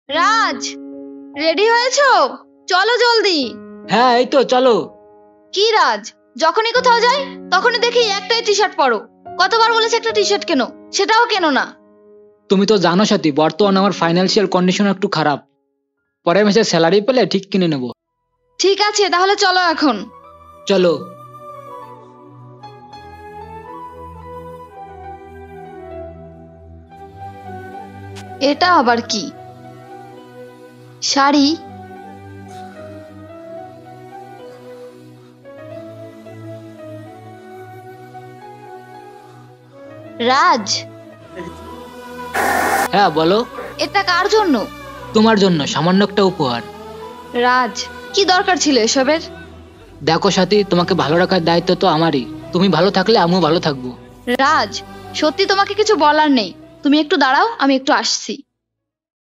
রাজ, ready হয়েছো? চলো জলদি। হ্যাঁ এই তো চলো। কি রাজ, যখনই কোথাও যাই তখনই দেখি একটাই টি শার্ট পরো। কতবার বলেছে একটা টি শার্ট কেনো, সেটাও কেনো না। তুমি তো জানো সাথী, বর্তমান আমার ফাইন্যান্সিয়াল কন্ডিশন একটু খারাপ। পরের মাসে স্যালারি পেলে ঠিক কিনে নেব। ঠিক আছে, তাহলে চলো এখন। চলো। এটা আবার কি? শাড়ি? রাজ, হ্যাঁ বলো। এটা কার জন্য? তোমার জন্য সামান্য একটা উপহার। রাজ, কি দরকার ছিল এসবের? দেখো সাথী, তোমাকে ভালো রাখার দায়িত্ব তো আমারই। তুমি ভালো থাকলে আমিও ভালো থাকবো। রাজ, সত্যি তোমাকে কিছু বলার নেই। তুমি একটু দাঁড়াও, আমি একটু আসছি।